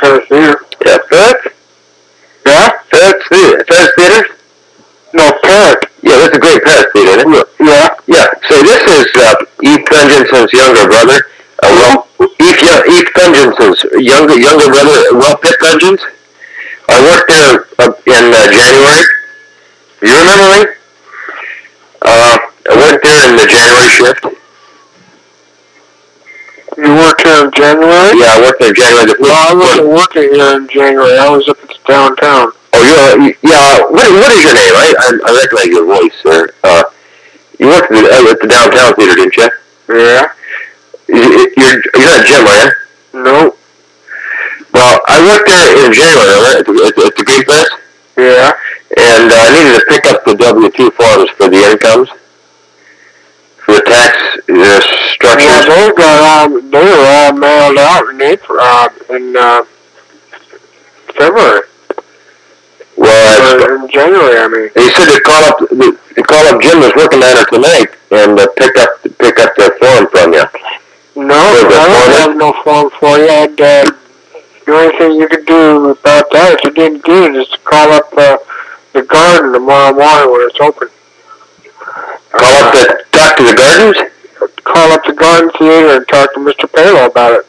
Parrot Theater. Yeah, Parrot? Yeah? Parrot Theater? No, Parrot. Yeah, that's a great Parrot Theater, isn't it? Yeah. Yeah. So this is Eve Dungeonson's younger brother. Eve Dungeonson's younger brother, Pip Dungeons. I worked there in January. You remember me? I went there in the January shift. You worked here in January? Yeah, I worked there in January. Well, I wasn't working here in January. I was up at downtown. Oh, yeah. What is your name? I recognize your voice, sir. You worked at the downtown theater, didn't you? Yeah. You're not Jim, are you? No. Well, I worked there in January, right? At the Green Fest. Yeah. And I needed to pick up the W-2 forms for the incomes, for the tax structures. Yeah, they were all mailed out in February. Well, in January, I mean. They said to call up Jim was working on it tonight and pick up the form from you. No, I don't have no form for you. And, the only thing you could do about that, if you didn't get it, is to call up the garden tomorrow morning when it's open. Talk to the gardens? Call up the garden theater and talk to Mr. Palo about it.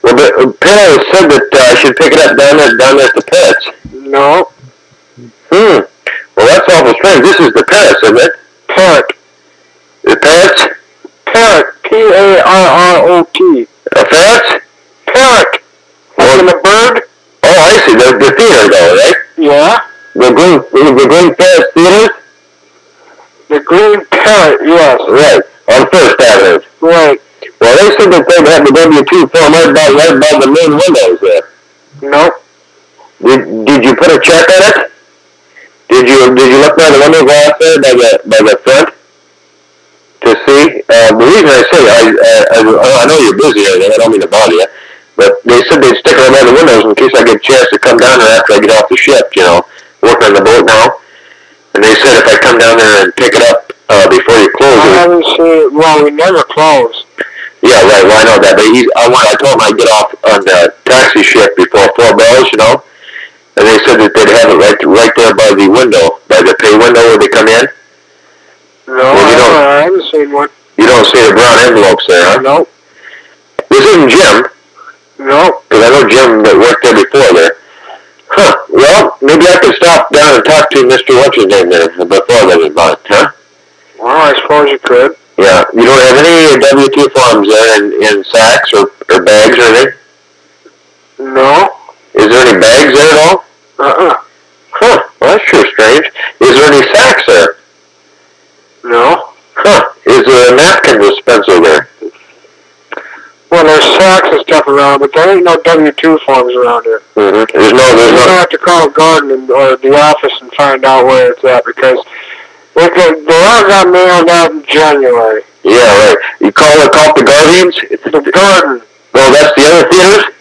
Well, Palo said that I should pick it up down there at the Pets. No. Well, that's awful strange. This is the Pets, isn't it? Parrot. The Pets? Parrot. P-A-R-R-O-T. Ferrets? Parrot. Like in the bird? Oh, I see. The theater, though, right? Yeah. The Green Parrot Theater? The Green Parrot, yes. Right. On First Avenue. Right. Well, they said that they'd have the W-2 form right by the main windows there. Nope. Did you put a check on it? Did you look by the window glass there by the front to see? The reason I say I know you're busy right now. I don't mean to bother you, but they said they'd stick around by the windows in case I get a chance to come down there after I get off the ship. You know, working on the boat now. And they said if I come down there and pick it up before you close. I haven't seen. Well, we never close. Yeah, right. Well, I know that, but I told him I'd get off on the taxi shift before 4 bells. You know. And they said that they'd have it right there by the window, by the pay window where they come in. No, I haven't seen one. You don't see the brown envelopes there, huh? Nope. This isn't Jim. Nope. Because I know Jim that worked there before there. Huh. Well, maybe I could stop down and talk to Mr. What's-his-name there before they was about it, huh? Well, I suppose you could. Yeah. You don't have any W-2 forms there in sacks or bags or anything? No. Is there any bags there at all? Huh. Well, that's sure strange. Is there any sacks there? No. Huh. Is there a napkin dispenser there? Well, there's sacks and stuff around, but there ain't no W-2 forms around here. Mm-hmm. You don't have to call a garden or the office and find out where it's at because they all got mailed out in January. Yeah, right. You call the Guardians? The garden. Oh, that's the other theaters?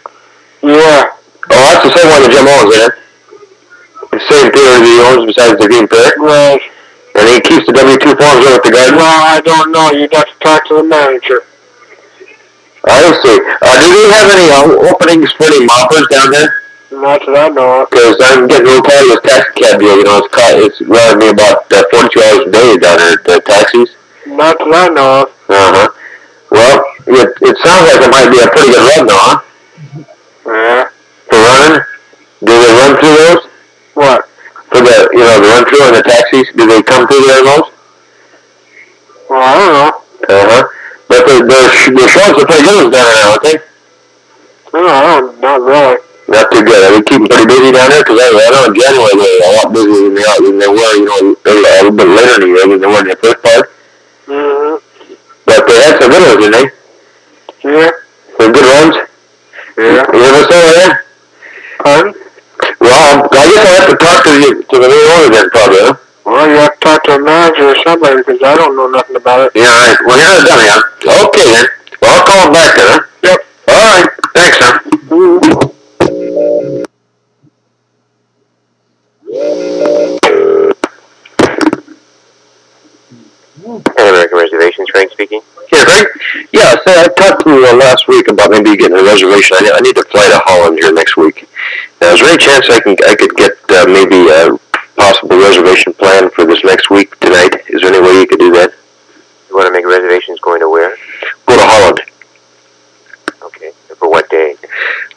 Yeah. Oh, that's the same one that Jim owns, isn't it? The same theater that he owns besides the Green Parrot? Right. And he keeps the W-2 forms there with the Guardians? Well, I don't know. You'd have to talk to the manager. I see. Do they have any openings for any moppers down there? Not that I know of. Because I'm getting a little tired of this taxi cab deal. You know, it's running me about 42 hours a day down there at the taxis. Not that I know of. Uh-huh. Well, it sounds like it might be a pretty good run, though, huh? Yeah. For running? Do they run through those? What? For the run through in the taxis? Do they come through there in those? Well, I don't know. Uh-huh. But the shorts are pretty good down there now, aren't they? No, not really. Not too good. Are they keeping pretty busy down there? Because I know in January they're a lot busier than they were, a little bit later in the year than they were in the first part. Mm-hmm. But they had some good ones, didn't they? Yeah. Some good ones? Yeah. You ever saw that? Pardon? Well, I guess I'll have to talk to the new owner then, probably, huh? Well, you have to talk to a manager or somebody because I don't know nothing about it. Yeah, all right. Well, you're not done yet. Okay, then. Well, I'll call him back then, huh? Yep. All right. Thanks, son. Mm-hmm. American Reservations, Frank speaking. Yeah, Frank? Yeah, so I talked to you last week about maybe getting a reservation. I need to fly to Holland here next week. Now, is there any chance I could get maybe a possible reservation plan for this next week tonight? Is there any way you could do that? You want to make reservations going to where? Go to Holland. Okay. For what day?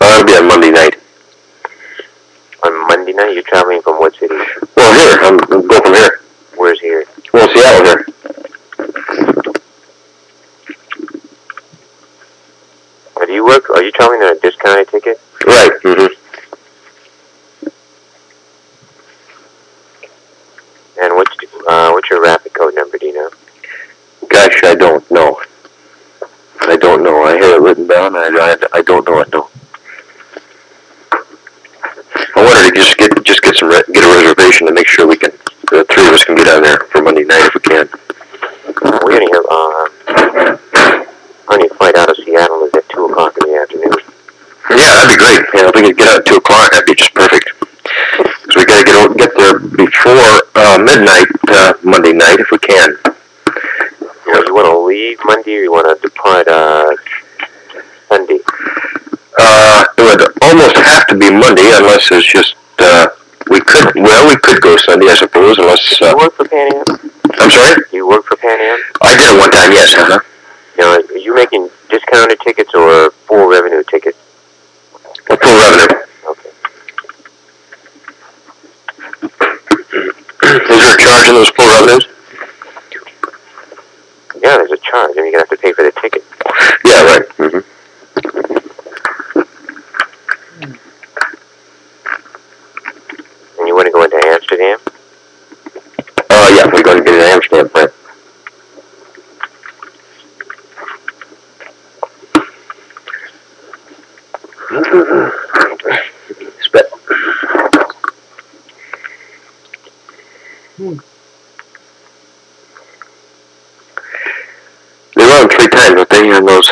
It'll be on Monday night. On Monday night? You're traveling from what city? Well, here. I'm go from here. Where's here? Well, Seattle here. Do you work? Are you traveling on a discounted ticket? Right. Mm-hmm. And what's your rapid code number? Do you know? Gosh, I don't know. I don't know. I had it written down. I don't know it. No. I wanted to just get a reservation to make sure we can. The three of us can get out there for Monday night if we can. We're gonna have on your flight out of Seattle is at 2 o'clock in the afternoon. Yeah, that'd be great. Yeah, if we could get out at 2 o'clock, that'd be just perfect. So we gotta get there before midnight Monday night if we can. You want to leave Monday or you want to depart Sunday? It would almost have to be Monday unless it's just we could go Sunday, I suppose, unless. Do you work for Pan Am? I'm sorry? Do you work for Pan Am? I did it one time, yes. Uh-huh. Are you making discounted tickets or full revenue tickets? Full revenue. Okay. Is there a charge in those full revenues? Yeah, there's a charge. I mean, you're going to have to pay for the ticket. Yeah, right. Mm-hmm. And you want to go into Amsterdam? Yeah, we're going to get an Amsterdam, right? Spit. They run 3 times, don't they, on those?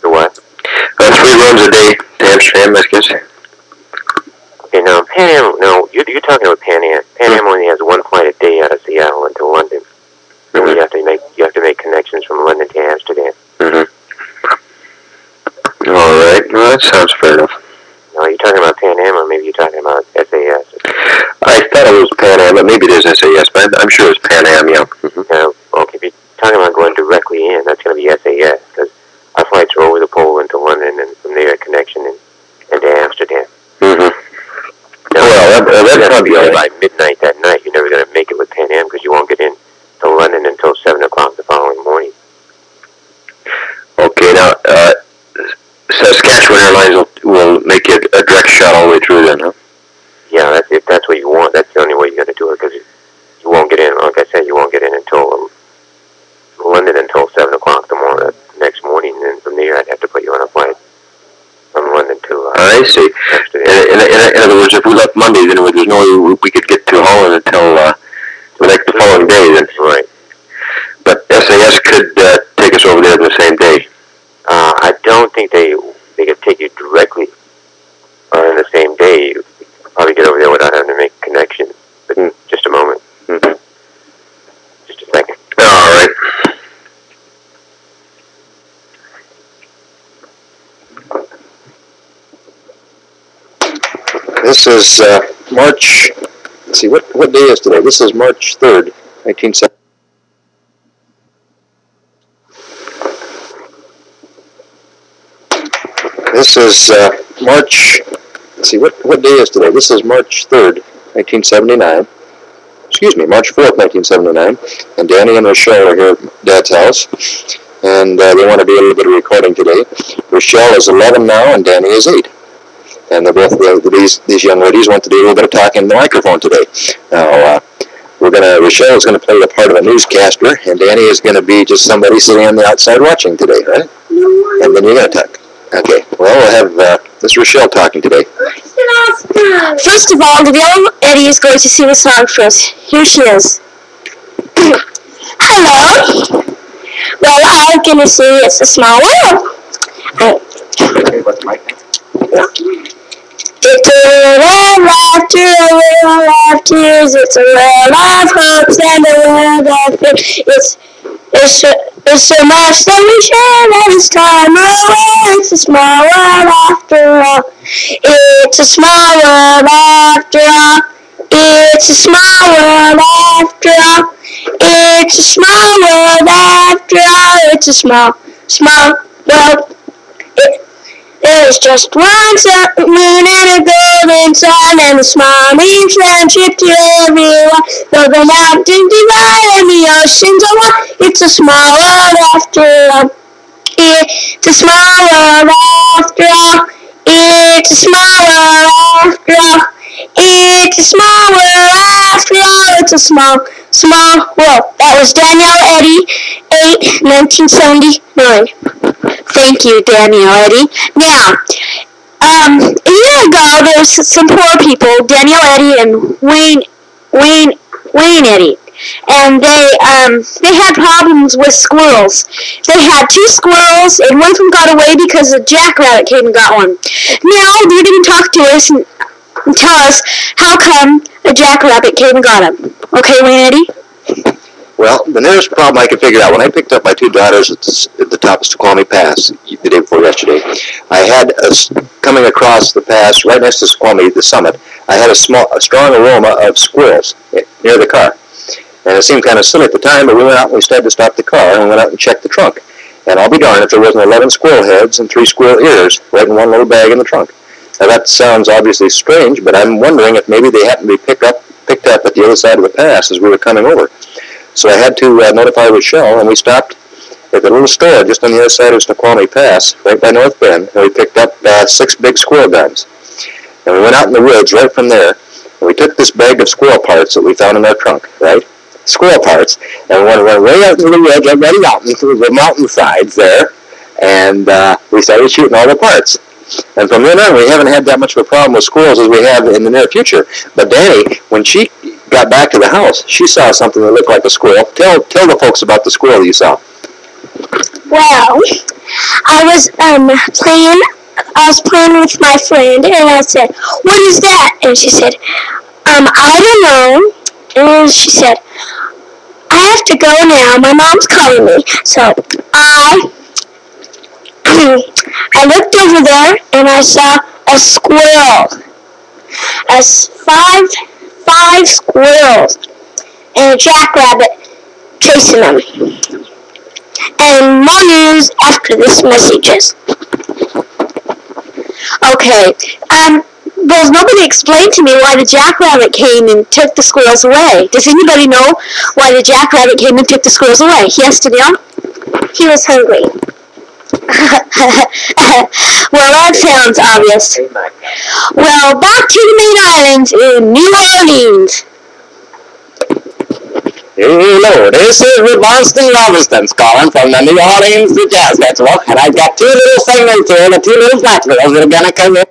The what? 3 runs a day to Amsterdam, I guess. Okay, now Pan Am. No, you're talking about Pan Am. Pan Am only has 1 flight a day out of Seattle into London. So you have to make connections from London to Amsterdam. Mm-hmm. All right. Well, that sounds fair enough. Now, are you talking about Pan Am or maybe you're talking about SAS? I thought it was Pan Am, but maybe it is SAS, but I'm sure it's Pan Am, yeah. Mm-hmm. Now, okay, if you're talking about going directly in, that's going to be SAS, because our flights are over the pole into London and from there a connection into Amsterdam. Mm-hmm. Now, that's going to be right. by midnight that night. You're never going to make it with Pan Am because you won't get in to London until 7 o'clock the following morning. Okay, now, Saskatchewan Airlines will make it a direct shot all the way through then, huh? Yeah, if that's what you want, that's the only way you're going to do it, because you won't get in, like I said, you won't get in until London until 7 o'clock the next morning, and then from there I'd have to put you on a flight from London to I see. In other words, if we left Monday, then there's no way we could get to Holland until the following day, then. Right. But SAS could take us over there the same day. I don't think they could take you directly in the same day. You could probably get over there without having to make connections. But just a moment. Mm-hmm. Just a second. All right. This is March. Let's see, what day is today? This is March 3rd, 1970. This is March. Let's see, what day is today? This is March 3rd, 1979. Excuse me, March 4th, 1979. And Danny and Rochelle are here at Dad's house, and they want to do a little bit of recording today. Rochelle is 11 now, and Danny is 8. And they're both these young ladies want to do a little bit of talking in the microphone today. Now, Rochelle is going to play the part of a newscaster, and Danny is going to be just somebody sitting on the outside watching today, right? No. And then you're going to talk. Okay. Well, we'll have this Rochelle talking today. First of all, the young Eddie is going to sing a song for us. Here she is. Hello. Well, I'm going to sing It's a Small World. Okay, what's the mic? It's a world of laughter, a world of tears. It's a world of hopes and a world of fear. It's There's so much that we share that is time away. It's a small world after all. It's a small world after all. It's a small world after all. It's a small world after all. It's a small world. There's just one moon and a golden sun, and a small means friendship to everyone. Though the mountains divide and the oceans are one, it's a small world after all. It's a small world after all. It's a small world after all. It's a small world after all. It's a small world. That was Danielle Eddy, 1979. Thank you, Danielle Eddy. Now, a year ago, there was some poor people, Danielle Eddy and Wayne Eddy, and they had problems with squirrels. They had 2 squirrels, and one of them got away because a jackrabbit came and got one. Now, they're going to talk to us and tell us how come a jackrabbit came and got him. Okay, Wayne Eddy? Well, the nearest problem I could figure out, when I picked up my 2 daughters at the top of Snoqualmie Pass the day before yesterday, I had coming across the pass right next to Snoqualmie, the summit, I had a strong aroma of squirrels near the car. And it seemed kind of silly at the time, but we went out and we started to stop the car and went out and checked the trunk. And I'll be darned if there wasn't 11 squirrel heads and 3 squirrel ears right in one little bag in the trunk. Now that sounds obviously strange, but I'm wondering if maybe they happened to be picked up at the other side of the pass as we were coming over. So I had to notify Rochelle, and we stopped at the little store just on the other side of Snoqualmie Pass, right by North Bend, and we picked up 6 big squirrel guns. And we went out in the woods right from there, and we took this bag of squirrel parts that we found in our trunk, right? Squirrel parts, and we went way out into the woods, right out into the mountainsides there, and we started shooting all the parts. And from then on, we haven't had that much of a problem with squirrels as we have in the near future. But Danny, when she got back to the house, she saw something that looked like a squirrel. Tell the folks about the squirrel you saw. Well, I was playing with my friend, and I said, "What is that?" And she said, "I don't know." And she said, "I have to go now. My mom's calling me." So I looked over there, and I saw a squirrel. Five squirrels and a jackrabbit chasing them. And more news after this messages. Okay, well, nobody explained to me why the jackrabbit came and took the squirrels away. Does anybody know why the jackrabbit came and took the squirrels away? Yes, Danielle? He was hungry. Well, that sounds obvious. Well, back to the main islands in New Orleans. Hello, this is Boston Robinson's calling from the New Orleans Jazz Festival, and I've got 2 little segments here, the 2 little black girls that are going to come in.